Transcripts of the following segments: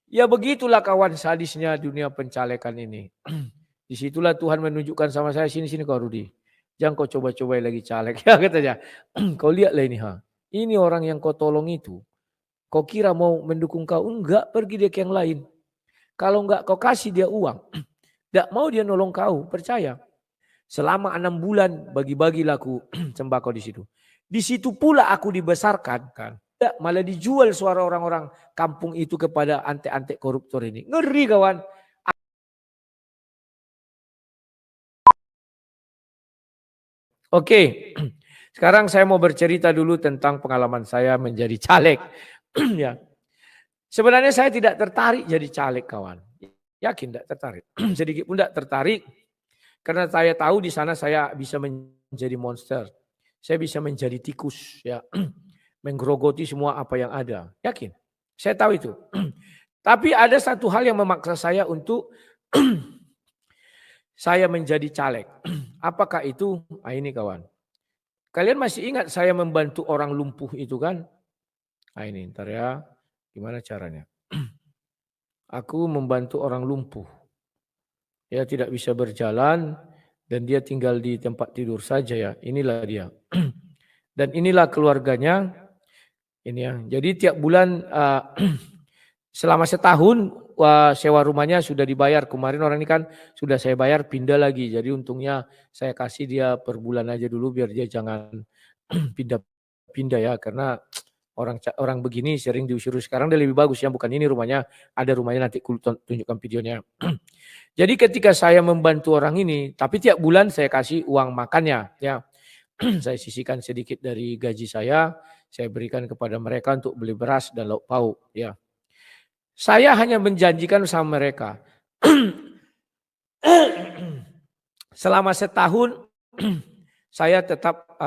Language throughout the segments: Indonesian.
Ya begitulah kawan sadisnya dunia pencalekan ini. Disitulah Tuhan menunjukkan sama saya, sini kau Rudi. Jangan kau coba-coba lagi caleg. Ya katanya, kau lihatlah ini ha. Ini orang yang kau tolong itu. Kau kira mau mendukung kau? Enggak, pergi dia ke yang lain. Kalau enggak kau kasih dia uang. Enggak mau dia nolong kau, percaya. Selama 6 bulan bagi-bagi laku sembako di situ. Di situ pula aku dibesarkan kan. Malah dijual suara orang-orang kampung itu kepada antek-antek koruptor ini. Ngeri kawan. Oke, sekarang saya mau bercerita dulu tentang pengalaman saya menjadi caleg. Ya, sebenarnya saya tidak tertarik jadi caleg kawan. Yakin tidak tertarik. Sedikit pun tidak tertarik. Karena saya tahu di sana saya bisa menjadi monster. Saya bisa menjadi tikus. Ya, menggerogoti semua apa yang ada. Yakin. Saya tahu itu. Tapi ada satu hal yang memaksa saya untuk saya menjadi caleg. Apakah itu? Ah, ini kawan. Kalian masih ingat saya membantu orang lumpuh itu kan? Nah ini ntar ya. Gimana caranya? Aku membantu orang lumpuh. Dia tidak bisa berjalan dan dia tinggal di tempat tidur saja ya. Inilah dia. Dan inilah keluarganya. Ini ya. Jadi tiap bulan selama setahun sewa rumahnya sudah dibayar. Kemarin orang ini kan sudah saya bayar pindah lagi. Jadi untungnya saya kasih dia per bulan aja dulu biar dia jangan pindah-pindah ya. Karena orang begini sering diusir. Sekarang dia lebih bagus ya. Bukan ini rumahnya. Ada rumahnya nanti tunjukkan videonya. Jadi ketika saya membantu orang ini. Tapi tiap bulan saya kasih uang makannya ya. Saya sisihkan sedikit dari gaji saya berikan kepada mereka untuk beli beras dan lauk pauk ya. Saya hanya menjanjikan sama mereka. Selama setahun saya tetap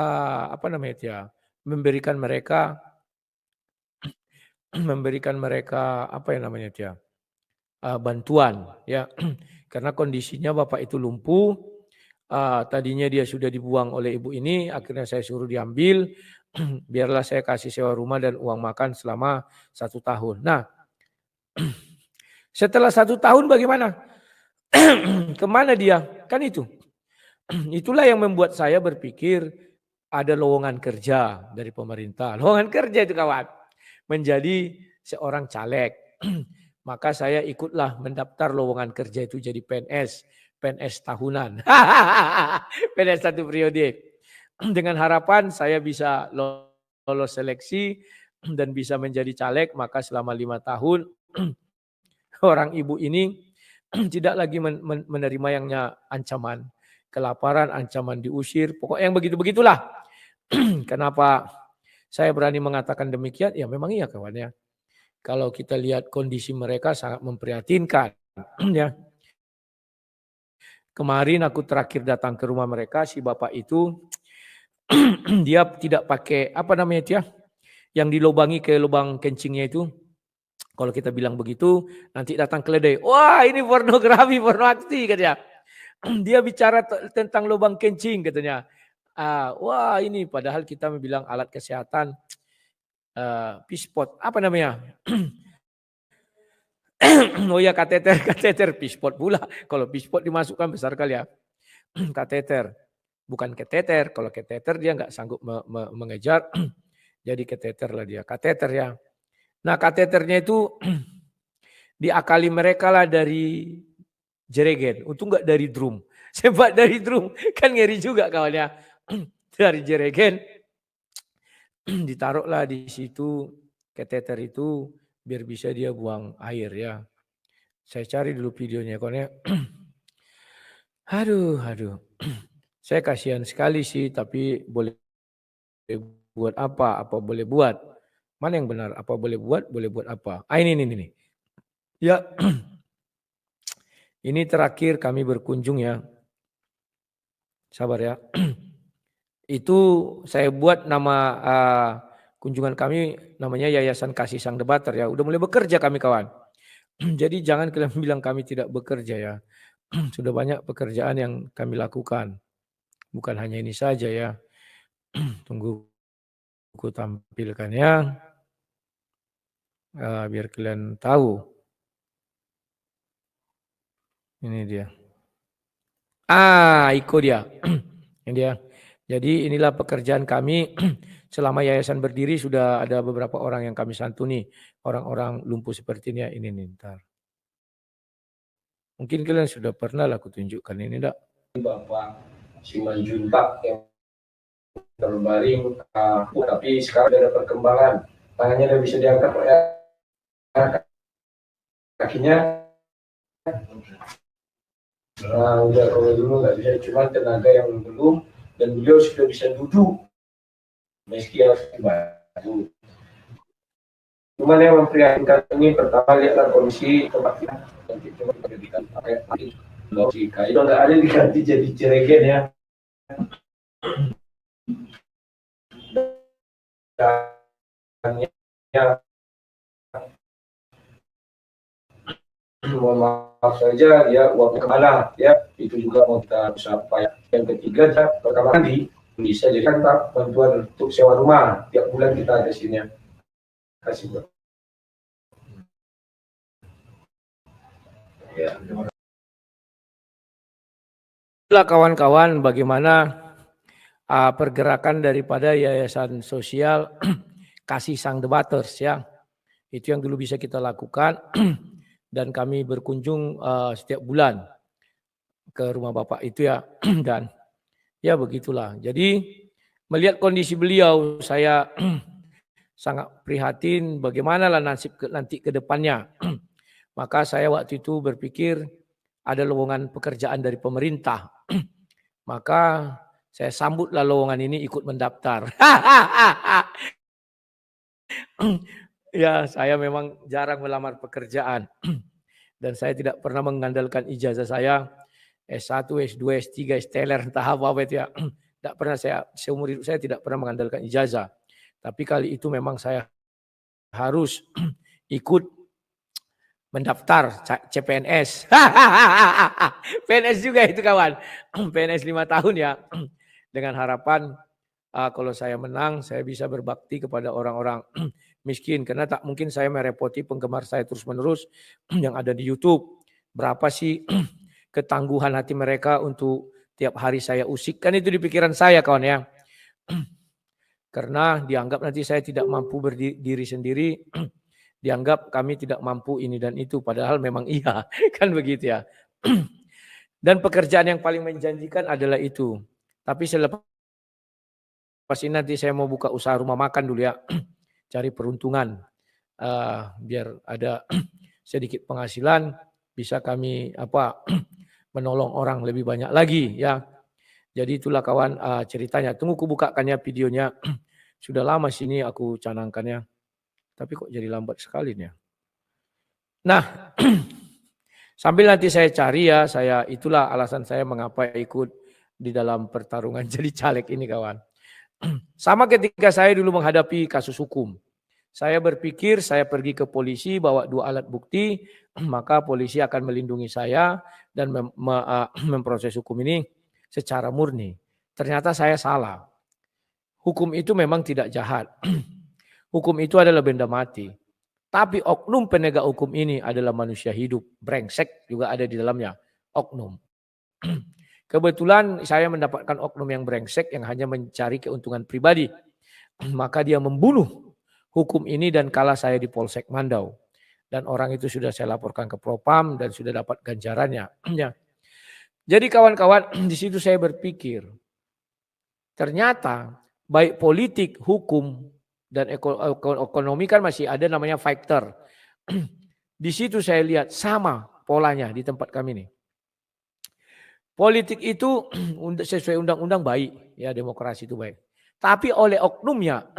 memberikan mereka bantuan ya. Karena kondisinya bapak itu lumpuh. Tadinya dia sudah dibuang oleh ibu ini, akhirnya saya suruh diambil. Biarlah saya kasih sewa rumah dan uang makan selama 1 tahun. Nah, setelah 1 tahun bagaimana? Kemana dia? Kan itu. Itulah yang membuat saya berpikir ada lowongan kerja dari pemerintah. Lowongan kerja itu kawan. Menjadi seorang caleg. Maka saya ikutlah mendaftar lowongan kerja itu jadi PNS. PNS tahunan. PNS 1 periode. Dengan harapan saya bisa lolos seleksi dan bisa menjadi caleg. Maka selama 5 tahun orang ibu ini tidak lagi menerima yang ancaman kelaparan, ancaman diusir, pokoknya yang begitu-begitulah. Kenapa saya berani mengatakan demikian? Ya memang iya kawan ya. Kalau kita lihat kondisi mereka sangat memprihatinkan ya. Kemarin aku terakhir datang ke rumah mereka, si bapak itu dia tidak pakai yang dilubangi ke lubang kencingnya itu. Kalau kita bilang begitu, nanti datang keledai. Wah ini pornografi, porno aksi katanya. Dia bicara tentang lubang kencing katanya. Wah ini padahal kita bilang alat kesehatan pispot. Apa namanya? Oh ya kateter pispot pula. Kalau pispot dimasukkan besar kali ya. Kateter. Bukan keteter. Kalau keteter dia nggak sanggup mengejar. Jadi keteter lah dia. Kateter ya. Nah kateternya itu diakali mereka lah dari jeregen. Untung nggak dari drum. Sebab dari drum kan ngeri juga kawannya. Dari jeregen ditaruhlah di situ kateter itu biar bisa dia buang air ya. Saya cari dulu videonya konek. Aduh. Saya kasihan sekali sih tapi boleh buat apa? Apa boleh buat? Mana yang benar? Apa boleh buat apa? Ini. Ya. Ini terakhir kami berkunjung ya. Sabar ya. Itu saya buat nama kunjungan kami namanya Yayasan Kasih Sang Debater ya. Udah mulai bekerja kami kawan. Jadi jangan kalian bilang kami tidak bekerja ya. Sudah banyak pekerjaan yang kami lakukan. Bukan hanya ini saja ya. Tunggu aku tampilkan ya. Biar kalian tahu. Ini dia. Iko dia. Ini dia. Jadi inilah pekerjaan kami. Selama yayasan berdiri sudah ada beberapa orang yang kami santuni. Orang-orang lumpuh seperti ini nih, ntar. Mungkin kalian sudah pernah lah aku tunjukkan ini enggak? Bapak Simanjuntak yang terbaring, tapi sekarang ada perkembangan. Tangannya udah bisa diangkat, kakinya udah, kalau dulu nggak bisa, cuma tenaga yang belum, dan beliau sudah bisa duduk meski harus dibantu. Cuman yang memprihatinkan ini, pertama lihatlah kondisi tempat kita, nanti cuma kita pakai logika itu nggak ada diganti jadi Cilegon ya. Mohon maaf saja ya, uang kemana ya, itu juga mau kita sampai. Yang ketiga, pertama kali bisa jadi kan bantuan untuk sewa rumah tiap bulan kita ada sini. Kasih buat ya. Itulah kawan-kawan bagaimana pergerakan daripada Yayasan Sosial Kasih Sang Debaters ya. Itu yang dulu bisa kita lakukan dan kami berkunjung setiap bulan ke rumah Bapak itu ya. Dan ya begitulah. Jadi melihat kondisi beliau saya sangat prihatin bagaimana lah nasib nanti ke depannya. Maka saya waktu itu berpikir ada lowongan pekerjaan dari pemerintah. Maka saya sambutlah lowongan ini, ikut mendaftar. Ya, saya memang jarang melamar pekerjaan. Dan saya tidak pernah mengandalkan ijazah saya. S1, S2, S3, S-teler, entah apa itu ya. Tidak pernah saya, seumur hidup saya tidak pernah mengandalkan ijazah. Tapi kali itu memang saya harus ikut mendaftar CPNS. PNS juga itu kawan. PNS 5 tahun ya. Dengan harapan kalau saya menang saya bisa berbakti kepada orang-orang miskin. Karena tak mungkin saya merepoti penggemar saya terus-menerus yang ada di YouTube. Berapa sih ketangguhan hati mereka untuk tiap hari saya usik. Kan itu di pikiran saya kawan ya. Karena dianggap nanti saya tidak mampu berdiri sendiri. Dianggap kami tidak mampu ini dan itu, padahal memang iya, kan begitu ya. Dan pekerjaan yang paling menjanjikan adalah itu. Tapi selepas ini nanti saya mau buka usaha rumah makan dulu ya, cari peruntungan, biar ada sedikit penghasilan, bisa kami menolong orang lebih banyak lagi ya. Jadi itulah kawan ceritanya. Tunggu aku bukakannya videonya. Sudah lama sini aku canangkannya. Tapi kok jadi lambat sekali nih. Nah, sambil nanti saya cari ya, itulah alasan saya mengapa ikut di dalam pertarungan jadi caleg ini kawan. Sama ketika saya dulu menghadapi kasus hukum. Saya berpikir saya pergi ke polisi bawa 2 alat bukti, maka polisi akan melindungi saya dan memproses hukum ini secara murni. Ternyata saya salah. Hukum itu memang tidak jahat. Hukum itu adalah benda mati. Tapi oknum penegak hukum ini adalah manusia hidup. Brengsek juga ada di dalamnya. Oknum. Kebetulan saya mendapatkan oknum yang brengsek yang hanya mencari keuntungan pribadi. Maka dia membunuh hukum ini dan kalah saya di Polsek Mandau. Dan orang itu sudah saya laporkan ke Propam dan sudah dapat ganjarannya. Jadi kawan-kawan, di situ saya berpikir. Ternyata baik politik, hukum, dan ekonomi kan masih ada namanya fighter. Di situ saya lihat sama polanya di tempat kami nih. Politik itu sesuai undang-undang baik, ya demokrasi itu baik. Tapi oleh oknumnya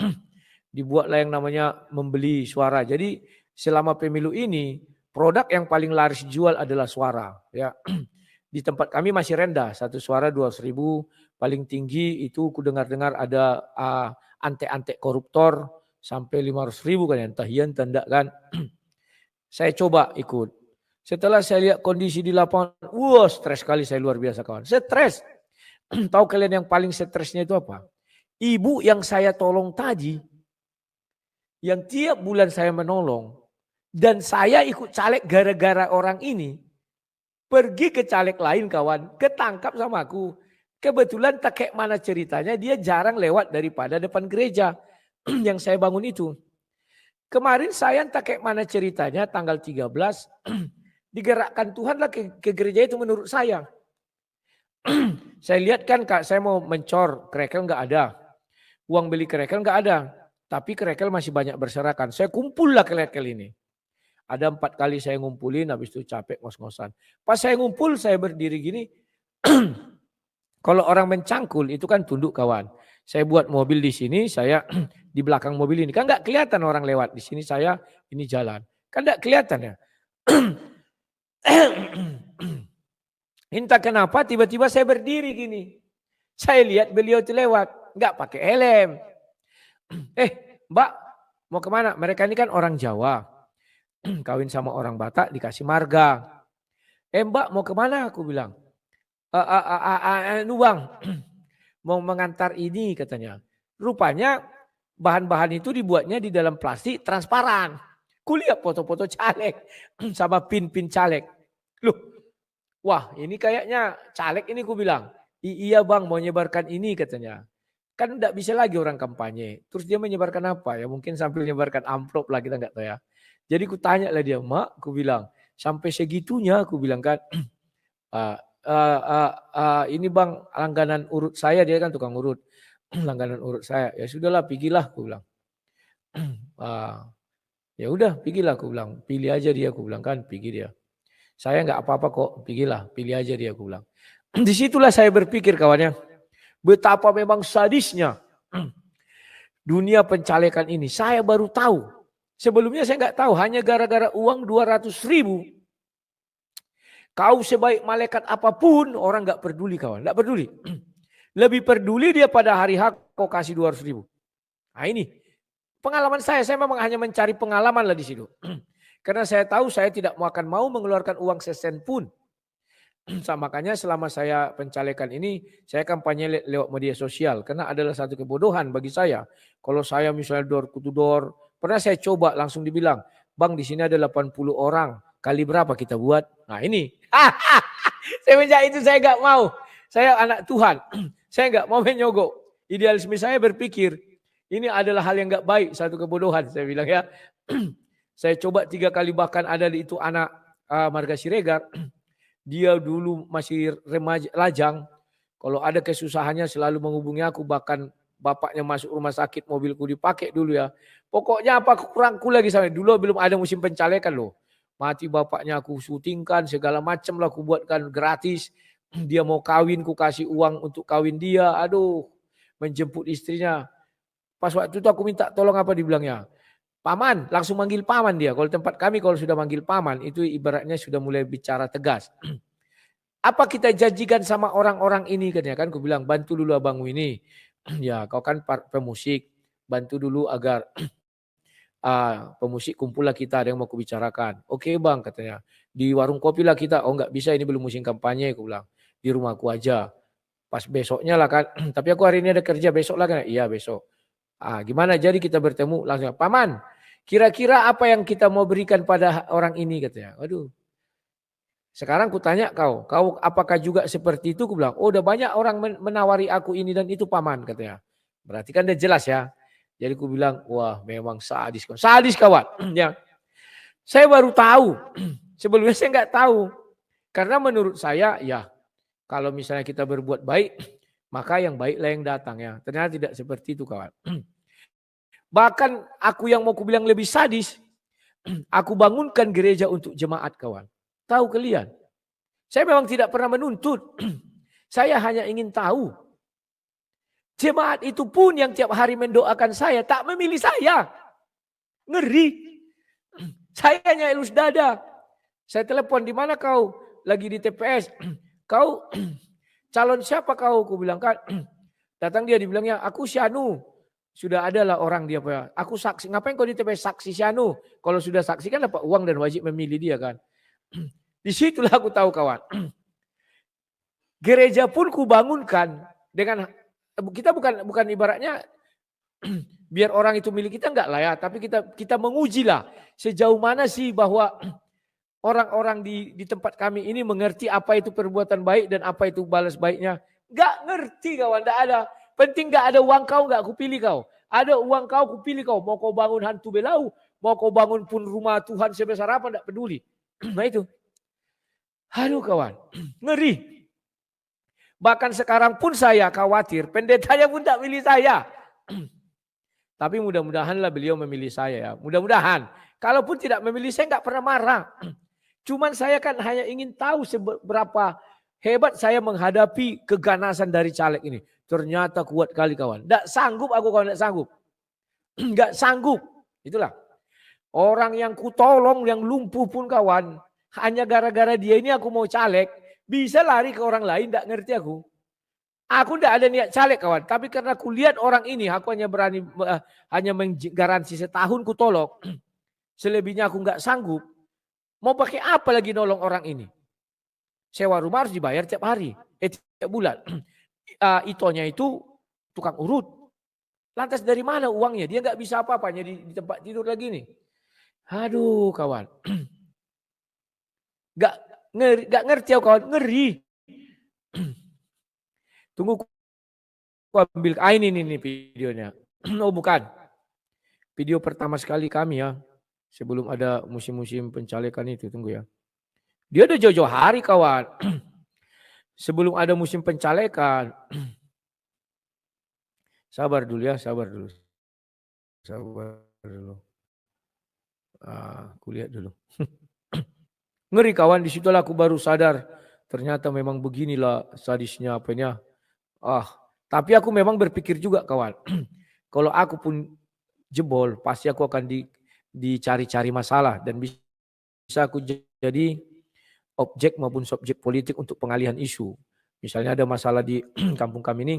dibuatlah yang namanya membeli suara. Jadi selama pemilu ini produk yang paling laris dijual adalah suara. Ya, di tempat kami masih rendah, 1 suara 200.000. Paling tinggi itu ku dengar-dengar ada ante-ante koruptor sampai 500.000 kan ya, entah iya entah enggak kan. Saya coba ikut. Setelah saya lihat kondisi di lapangan, wah stres sekali saya, luar biasa kawan. Stres. Tahu kalian yang paling stresnya itu apa? Ibu yang saya tolong tadi, yang tiap bulan saya menolong, dan saya ikut caleg gara-gara orang ini, Pergi ke caleg lain kawan, ketangkap sama aku. Kebetulan tak kayak mana ceritanya dia jarang lewat daripada depan gereja yang saya bangun itu. Kemarin saya tak kayak mana ceritanya tanggal 13 digerakkan Tuhan lah ke gereja itu menurut saya. Saya lihat kan Kak, saya mau mencor, krekel nggak ada. Uang beli krekel nggak ada. Tapi krekel masih banyak berserakan. Saya kumpul lah krekel ini. Ada 4 kali saya ngumpulin, habis itu capek ngos-ngosan. Pas saya ngumpul, saya berdiri gini. Kalau orang mencangkul itu kan tunduk kawan. Saya buat mobil di sini, saya di belakang mobil ini. Kan nggak kelihatan orang lewat. Di sini saya, ini jalan. Kan nggak kelihatan ya. Entah kenapa tiba-tiba saya berdiri gini. Saya lihat beliau itu lewat. Nggak pakai helm. Mbak mau kemana? Mereka ini kan orang Jawa. Kawin sama orang Batak dikasih marga. Mbak mau kemana? Aku bilang. Bang. Mau mengantar ini katanya. Rupanya bahan-bahan itu dibuatnya di dalam plastik transparan. Kulihat foto-foto caleg. Sama pin-pin caleg. Loh. Wah ini kayaknya caleg ini ku bilang. Iya bang mau nyebarkan ini katanya. Kan tidak bisa lagi orang kampanye. Terus dia menyebarkan apa ya? Mungkin sambil menyebarkan amplop lah kita nggak tahu ya. Jadi ku tanya lah dia, mak, ku bilang sampai segitunya, ku bilang kan, ini bang langganan urut saya, dia kan tukang urut, langganan urut saya. Ya sudahlah, pergilah, ku bilang. Ya udah, pergilah, ku bilang. Pilih aja dia, ku bilang kan, pergi dia. Saya nggak apa-apa kok, pergilah, pilih aja dia, ku bilang. Disitulah saya berpikir kawannya. Betapa memang sadisnya dunia pencalekan ini. Saya baru tahu. Sebelumnya saya nggak tahu. Hanya gara-gara uang 200.000. Kau sebaik malaikat apapun. Orang nggak peduli kawan. Nggak peduli. Lebih peduli dia pada hari hak kau kasih 200.000. Nah ini. Pengalaman saya memang hanya mencari pengalaman lah di situ. Karena saya tahu saya tidak akan mau mengeluarkan uang sesen pun. Makanya selama saya pencalekan ini, saya kampanye lewat media sosial. Karena adalah satu kebodohan bagi saya. Kalau saya misalnya door to door, pernah saya coba langsung dibilang, bang di sini ada 80 orang, kali berapa kita buat? Nah ini, semenjak itu saya nggak mau. Saya anak Tuhan, saya nggak mau menyogok. Idealisme saya berpikir, ini adalah hal yang nggak baik, satu kebodohan. Saya bilang ya, saya coba 3 kali bahkan ada di itu anak Marga Siregar. Dia dulu masih remaja lajang. Kalau ada kesusahannya selalu menghubungi aku. Bahkan bapaknya masuk rumah sakit, mobilku dipakai dulu ya. Pokoknya apa kurangku lagi sampai dulu belum ada musim pencalekan loh. Mati bapaknya aku syutingkan segala macam lah aku buatkan gratis. Dia mau kawin, ku kasih uang untuk kawin dia. Aduh, menjemput istrinya. Pas waktu itu aku minta tolong apa dibilangnya. Paman, langsung manggil paman dia. Kalau tempat kami kalau sudah manggil paman, itu ibaratnya sudah mulai bicara tegas. Apa kita janjikan sama orang-orang ini kan ya kan? Aku bilang bantu dulu abangmu ini. Ya kau kan pemusik, bantu dulu agar pemusik kumpul lah kita ada yang mau kubicarakan. Oke bang katanya. Di warung kopi lah kita. Oh nggak bisa ini belum musim kampanye. Aku bilang di rumahku aja. Pas besoknya lah kan. Tapi aku hari ini ada kerja besok lah kan? Iya besok. Gimana jadi kita bertemu langsung. Paman, kira-kira apa yang kita mau berikan pada orang ini katanya. Waduh. Sekarang ku tanya kau apakah juga seperti itu? Ku bilang, oh udah banyak orang menawari aku ini dan itu paman katanya. Berarti kan udah jelas ya. Jadi ku bilang, wah memang sadis kawan. Sadis kawan. Ya. Saya baru tahu. Sebelumnya saya nggak tahu. Karena menurut saya ya kalau misalnya kita berbuat baik, maka yang baiklah yang datang ya. Ternyata tidak seperti itu kawan. Bahkan aku yang mau kubilang lebih sadis, aku bangunkan gereja untuk jemaat kawan. Tahu kalian? Saya memang tidak pernah menuntut. Saya hanya ingin tahu. Jemaat itu pun yang tiap hari mendoakan saya, tak memilih saya. Ngeri. Saya hanya elus dada. Saya telepon, di mana kau? Lagi di TPS. Kau calon siapa kau? Aku bilang kan. Datang dia dibilangnya, aku Syanu. Sudah adalah orang dia. Aku saksi. Ngapain kau di TPS saksi Syanu? Kalau sudah saksi kan dapat uang dan wajib memilih dia kan. Disitulah aku tahu kawan. Gereja pun ku bangunkan dengan kita bukan ibaratnya biar orang itu milik kita enggak lah ya. Tapi kita menguji lah sejauh mana sih bahwa orang-orang di tempat kami ini mengerti apa itu perbuatan baik dan apa itu balas baiknya? Nggak ngerti kawan, nggak ada. Penting nggak ada uang kau, nggak aku pilih kau. Ada uang kau, aku pilih kau. Mau kau bangun hantu belau, mau kau bangun pun rumah Tuhan sebesar apa, nggak peduli. Nah itu. Aduh kawan, ngeri. Bahkan sekarang pun saya khawatir, pendetanya pun tak pilih saya. Tapi mudah-mudahanlah beliau memilih saya ya. Mudah-mudahan. Kalaupun tidak memilih saya nggak pernah marah. Cuman saya kan hanya ingin tahu seberapa hebat saya menghadapi keganasan dari caleg ini. Ternyata kuat kali kawan. Nggak sanggup aku kawan, nggak sanggup. Nggak sanggup. Itulah. Orang yang kutolong, yang lumpuh pun kawan. Hanya gara-gara dia ini aku mau caleg. Bisa lari ke orang lain, nggak ngerti aku. Aku tidak ada niat caleg kawan. Tapi karena aku lihat orang ini, aku hanya berani, hanya menggaransi setahun ku tolong. Selebihnya aku nggak sanggup. Mau pakai apa lagi nolong orang ini? Sewa rumah harus dibayar tiap hari, tiap bulan. Itonya itu tukang urut. Lantas dari mana uangnya? Dia nggak bisa apa-apanya di tempat tidur lagi nih. Aduh kawan. Nggak ngerti aku kawan, ngeri. Tunggu aku ambil. Ini videonya. Oh bukan. Video pertama sekali kami ya. Sebelum ada musim-musim pencalekan itu. Tunggu ya. Dia udah jauh-jauh hari kawan. Sebelum ada musim pencalekan. Sabar dulu ya, sabar dulu. Sabar dulu. Aku lihat dulu. Ngeri kawan, disitulah aku baru sadar. Ternyata memang beginilah sadisnya apanya. Tapi aku memang berpikir juga kawan. Kalau aku pun jebol, pasti aku akan dicari-cari masalah. Dan bisa aku jadi objek maupun subjek politik untuk pengalihan isu. Misalnya ada masalah di kampung kami ini,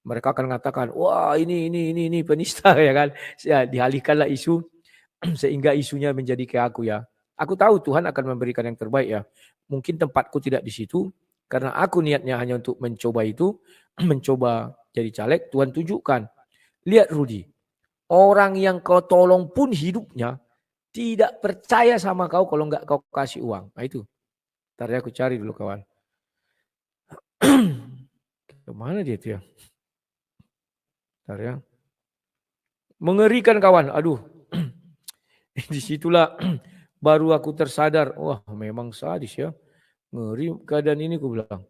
mereka akan mengatakan, wah ini penista ya kan. Ya, dialihkanlah isu sehingga isunya menjadi kayak aku ya. Aku tahu Tuhan akan memberikan yang terbaik ya. Mungkin tempatku tidak di situ karena aku niatnya hanya untuk mencoba itu, mencoba jadi caleg. Tuhan tunjukkan. Lihat Rudi, orang yang kau tolong pun hidupnya tidak percaya sama kau kalau nggak kau kasih uang. Nah itu. Ntar aku cari dulu kawan. Kemana dia tuh ya? Ntar ya. Mengerikan kawan. Aduh. Disitulah baru aku tersadar. Wah memang sadis ya. Ngeri keadaan ini aku bilang.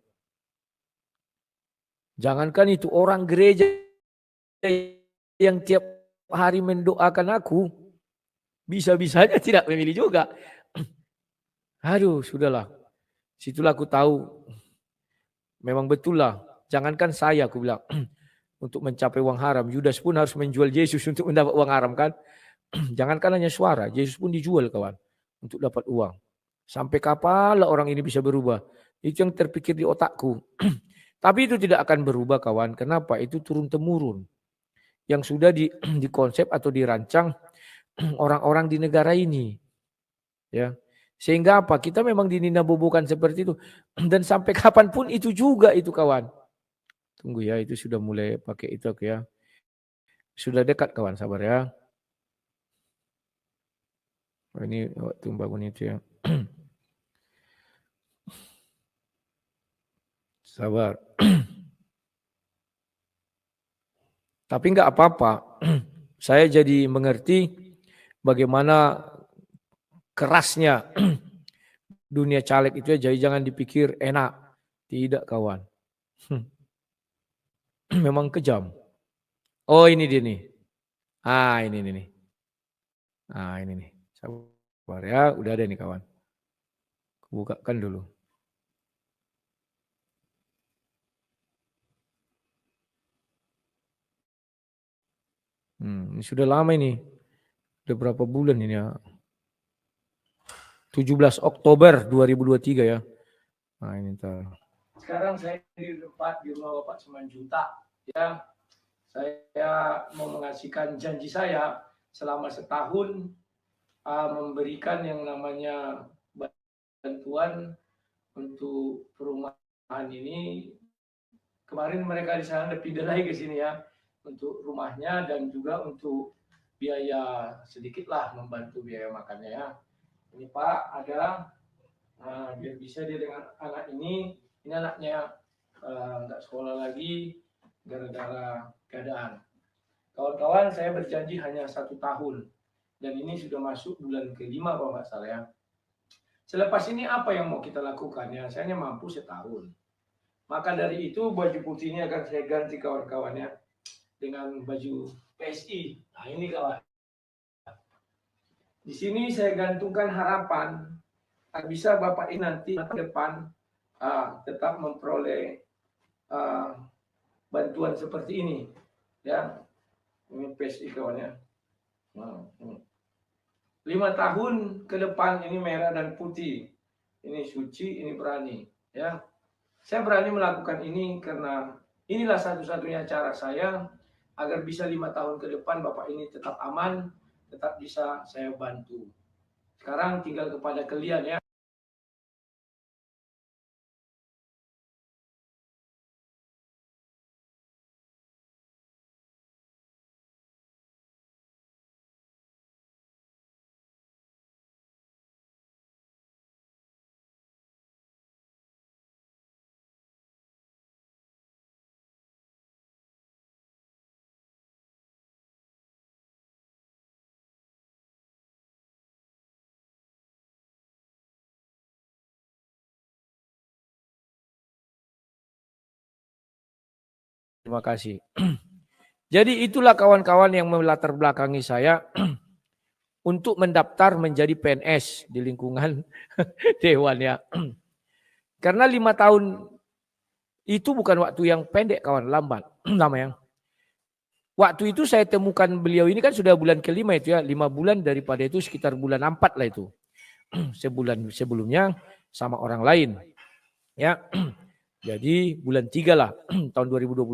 Jangankan itu orang gereja yang tiap hari mendoakan aku. Bisa-bisanya tidak memilih juga. Aduh sudahlah. Situlah aku tahu. Memang betul lah. Jangankan saya aku bilang. Untuk mencapai uang haram. Yudas pun harus menjual Yesus untuk mendapat uang haram kan. Jangankan hanya suara. Yesus pun dijual kawan. Untuk dapat uang. Sampai kapan orang ini bisa berubah. Itu yang terpikir di otakku. Tapi itu tidak akan berubah kawan. Kenapa? Itu turun-temurun. Yang sudah dikonsep atau dirancang orang-orang di negara ini. Ya. Sehingga apa? Kita memang dininabobokan seperti itu. Dan sampai kapanpun itu juga itu kawan. Tunggu ya, itu sudah mulai pakai itu aku ya. Sudah dekat kawan, sabar ya. Ini waktu bangun itu ya. Sabar. Tapi enggak apa-apa. Saya jadi mengerti bagaimana kerasnya dunia caleg itu ya. Jadi jangan dipikir enak. Tidak kawan. Memang kejam. Oh ini dia nih. Ini nih. Ini nih. Sabar ya. Udah ada nih kawan. Bukakan dulu. Ini sudah lama ini. Udah berapa bulan ini ya. 17 Oktober 2023 ya. Nah ini ntar. Sekarang saya di rumah Bapak Semanjuta. Ya, saya mau mengasihkan janji saya selama setahun memberikan yang namanya bantuan untuk perumahan ini. Kemarin mereka di sana udah pindah lagi ke sini ya untuk rumahnya dan juga untuk biaya sedikit lah membantu biaya makannya ya. Ini Pak ada Nah, biar bisa dia dengan anak ini anaknya nggak sekolah lagi gara-gara keadaan. Kawan-kawan, saya berjanji hanya 1 tahun. Dan ini sudah masuk bulan ke-5 kalau nggak salah ya. Selepas ini apa yang mau kita lakukan ya? Saya hanya mampu setahun. Maka dari itu baju putih ini akan saya ganti kawan-kawannya dengan baju PSI. Nah ini kawan. Di sini saya gantungkan harapan bisa Bapak ini nanti ke depan tetap memperoleh bantuan seperti ini. Ya, ini PSI kawannya. 5 tahun ke depan ini merah dan putih. Ini suci, ini berani. Ya, saya berani melakukan ini karena inilah satu-satunya cara saya agar bisa 5 tahun ke depan Bapak ini tetap aman, tetap bisa saya bantu. Sekarang tinggal kepada kalian ya. Terima kasih. Jadi itulah kawan-kawan yang melatar belakangi saya untuk mendaftar menjadi PNS di lingkungan dewan ya. Karena 5 tahun itu bukan waktu yang pendek kawan, lambat. Lama ya. Waktu itu saya temukan beliau ini kan sudah bulan ke-5 itu ya, 5 bulan daripada itu sekitar bulan 4 lah itu. Sebulan sebelumnya sama orang lain. Ya. Jadi bulan 3 lah tahun 2022.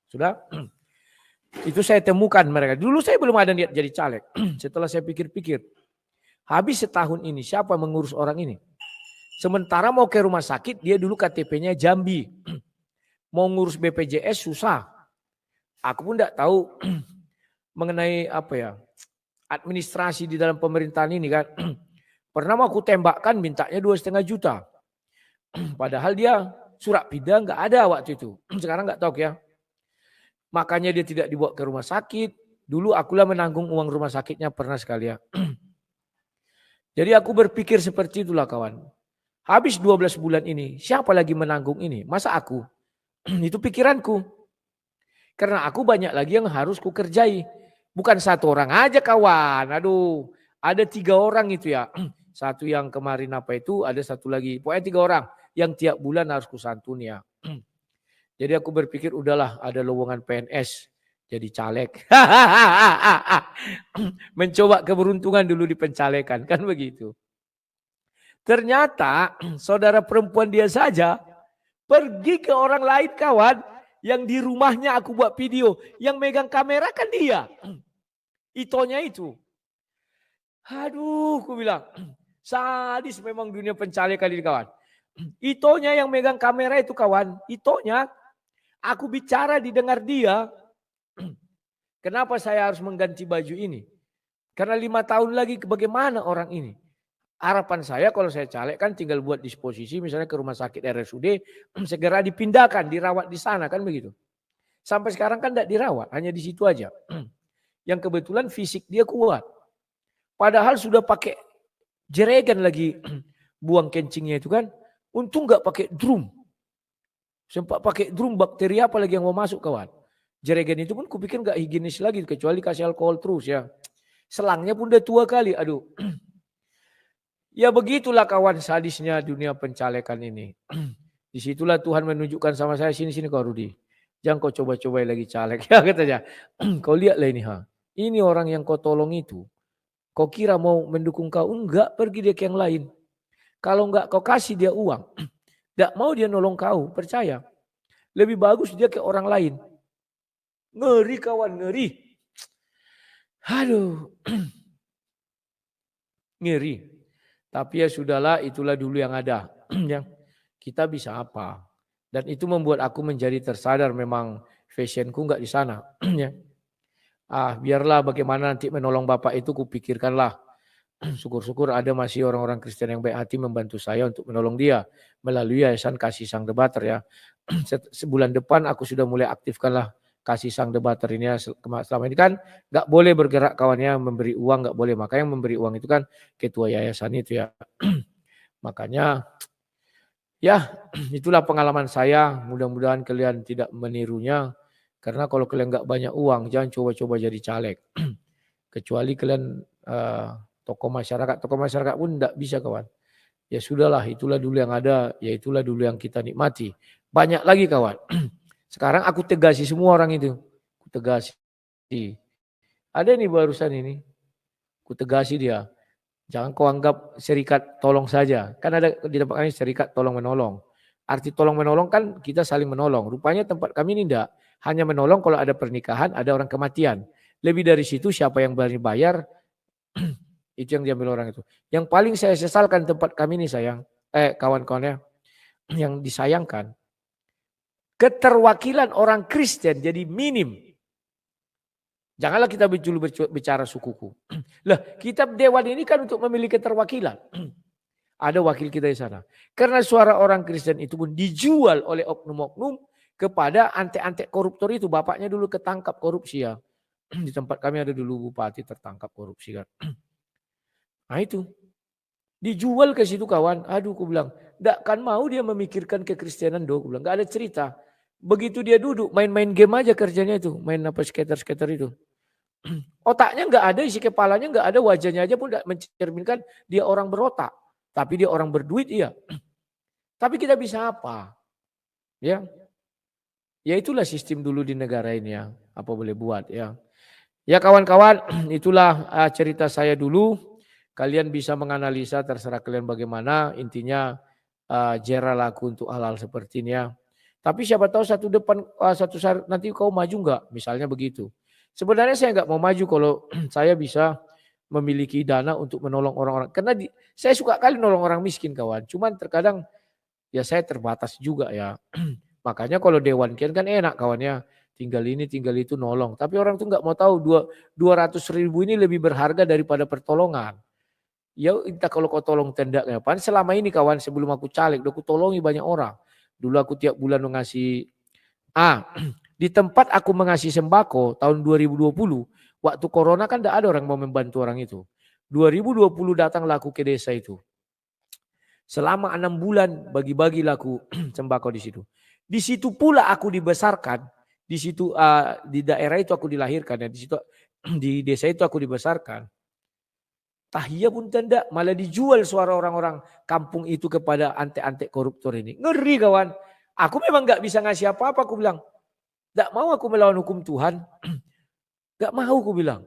Sudah? Itu saya temukan mereka. Dulu saya belum ada niat jadi caleg. Setelah saya pikir-pikir, habis setahun ini siapa mengurus orang ini? Sementara mau ke rumah sakit, dia dulu KTP-nya Jambi. Mau ngurus BPJS susah. Aku pun tidak tahu mengenai apa ya administrasi di dalam pemerintahan ini kan. Pernah mau aku tembakkan mintanya 2,5 juta. Padahal dia surat pindah nggak ada waktu itu. Sekarang nggak tahu ya. Makanya dia tidak dibawa ke rumah sakit. Dulu akulah menanggung uang rumah sakitnya pernah sekali ya. Jadi aku berpikir seperti itulah kawan. Habis 12 bulan ini, siapa lagi menanggung ini? Masa aku? Itu pikiranku. Karena aku banyak lagi yang harus kukerjai. Bukan 1 orang aja kawan. Aduh, ada 3 orang itu ya. Satu yang kemarin apa itu, ada satu lagi. Pokoknya 3 orang yang tiap bulan harus kusantuni ya. Jadi aku berpikir udahlah ada lowongan PNS jadi caleg. Mencoba keberuntungan dulu di pencalekan kan begitu. Ternyata saudara perempuan dia saja pergi ke orang lain kawan yang di rumahnya aku buat video, yang megang kamera kan dia. Itonya itu. Aduh, aku bilang sadis memang dunia pencalekan ini kawan. Itonya yang megang kamera itu kawan, itonya. Aku bicara didengar dia. Kenapa saya harus mengganti baju ini? Karena 5 tahun lagi bagaimana orang ini? Harapan saya kalau saya caleg kan tinggal buat disposisi misalnya ke rumah sakit RSUD segera dipindahkan, dirawat di sana kan begitu. Sampai sekarang kan tidak dirawat, hanya di situ aja. Yang kebetulan fisik dia kuat. Padahal sudah pakai jeregan lagi buang kencingnya itu kan. Untung nggak pakai drum. Sempat pakai drum, bakteri apa lagi yang mau masuk kawan. Jeregan itu pun kupikir nggak higienis lagi kecuali kasih alkohol terus ya. Selangnya pun udah tua kali, aduh. Ya begitulah kawan sadisnya dunia pencalekan ini. Disitulah Tuhan menunjukkan sama saya, sini kau Rudi. Jangan kau coba-coba lagi caleg. Ya katanya, kau lihatlah ini ha. Ini orang yang kau tolong itu. Kau kira mau mendukung kau? Enggak, pergi dia ke yang lain. Kalau enggak kau kasih dia uang. Tidak mau dia nolong kau, percaya. Lebih bagus dia ke orang lain. Ngeri kawan, ngeri. Aduh. Ngeri. Tapi ya sudahlah, itulah dulu yang ada. Kita bisa apa? Dan itu membuat aku menjadi tersadar memang fashionku enggak di sana. Biarlah bagaimana nanti menolong Bapak itu kupikirkanlah. syukur-syukur ada masih orang-orang Kristen yang baik hati membantu saya untuk menolong dia melalui Yayasan Kasih Sang Debater ya. Sebulan depan aku sudah mulai aktifkanlah Kasih Sang Debater ini ya. Selama ini kan nggak boleh bergerak kawannya memberi uang, nggak boleh. Maka yang memberi uang itu kan ketua yayasan itu ya. Makanya ya itulah pengalaman saya. Mudah-mudahan kalian tidak menirunya. Karena kalau kalian nggak banyak uang, jangan coba-coba jadi caleg. Kecuali kalian tokoh masyarakat pun tidak bisa kawan. Ya sudahlah, itulah dulu yang ada, ya itulah dulu yang kita nikmati. Banyak lagi kawan. Sekarang aku tegasi semua orang itu. Aku tegasi. Ada nih barusan ini. Aku tegasi dia. Jangan kau anggap serikat tolong saja. Kan ada di tempat kami serikat tolong menolong. Arti tolong menolong kan kita saling menolong. Rupanya tempat kami ini tidak. Hanya menolong kalau ada pernikahan, ada orang kematian. Lebih dari situ siapa yang berani bayar, itu yang diambil orang itu. Yang paling saya sesalkan tempat kami ini sayang, kawan-kawannya, yang disayangkan. Keterwakilan orang Kristen jadi minim. Janganlah kita bicara sukuku. Lah, kitab Dewan ini kan untuk memiliki keterwakilan. Ada wakil kita di sana. Karena suara orang Kristen itu pun dijual oleh oknum-oknum kepada antek-antek koruptor itu. Bapaknya dulu ketangkap korupsi ya. Di tempat kami ada dulu bupati tertangkap korupsi kan. Nah itu. Dijual ke situ kawan. Aduh aku bilang. Tidak kan mau dia memikirkan kekristenan do. Aku bilang. Gak ada cerita. Begitu dia duduk main-main game aja kerjanya itu. Main apa skater-skater itu. Otaknya nggak ada, isi kepalanya nggak ada, wajahnya aja pun tidak mencerminkan dia orang berotak. Tapi dia orang berduit iya. Tapi kita bisa apa? Ya. Ya itulah sistem dulu di negara ini ya. Apa boleh buat ya. Ya kawan-kawan, itulah cerita saya dulu. Kalian bisa menganalisa terserah kalian bagaimana. Intinya jeralah aku untuk hal-hal seperti ini ya. Tapi siapa tahu satu saat nanti kau maju nggak? Misalnya begitu. Sebenarnya saya nggak mau maju kalau saya bisa memiliki dana untuk menolong orang-orang. Karena saya suka kali nolong orang miskin kawan. Cuman terkadang ya saya terbatas juga ya. Makanya kalau dewan kian kan enak kawannya. Tinggal ini, tinggal itu nolong. Tapi orang tuh nggak mau tahu 200.000 ini lebih berharga daripada pertolongan. Ya entah kalau kau tolong tenda kapan. Selama ini kawan sebelum aku caleg, aku tolongi banyak orang. Dulu aku tiap bulan mengasih di tempat aku mengasih sembako tahun 2020, waktu corona kan tidak ada orang mau membantu orang itu. 2020 datang laku ke desa itu. Selama 6 bulan bagi-bagi laku sembako di situ. Di situ pula aku dibesarkan. Di situ di daerah itu aku dilahirkan ya. Di situ di desa itu aku dibesarkan. Tahiyah pun tidak, malah dijual suara orang-orang kampung itu kepada antek-antek koruptor ini. Ngeri kawan. Aku memang nggak bisa ngasih apa-apa, aku bilang. Tidak mau aku melawan hukum Tuhan. Tidak mau aku bilang.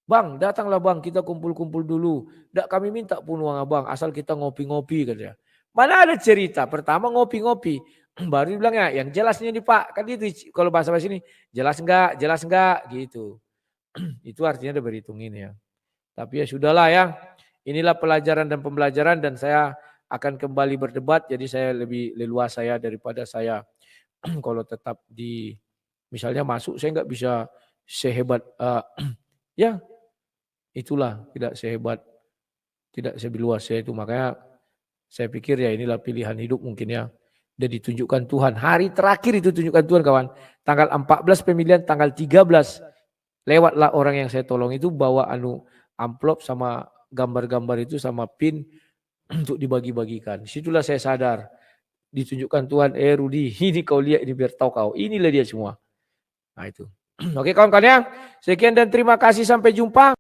Bang, datanglah bang, kita kumpul-kumpul dulu. Tidak kami minta pun uang abang, asal kita ngopi-ngopi katanya. Mana ada cerita, pertama ngopi-ngopi. Baru bilang ya, yang jelasnya nih Pak. Kan itu kalau bahasa-bahasa ini, jelas enggak gitu. Itu artinya udah berhitung ini ya. Tapi ya sudahlah ya. Inilah pelajaran dan pembelajaran dan saya akan kembali berdebat. Jadi saya lebih leluasa ya daripada saya kalau tetap di misalnya masuk saya nggak bisa sehebat ya itulah tidak seluas saya itu, makanya saya pikir ya inilah pilihan hidup mungkin ya. Dan ditunjukkan Tuhan hari terakhir itu tunjukkan Tuhan kawan, tanggal 14 pemilihan tanggal 13 lewatlah orang yang saya tolong itu bawa amplop sama gambar-gambar itu sama pin untuk dibagi-bagikan. Situlah saya sadar ditunjukkan Tuhan, Rudi, ini kau lihat ini biar tahu kau. Inilah dia semua. Nah itu. Oke kawan-kawan ya. Sekian dan terima kasih. Sampai jumpa.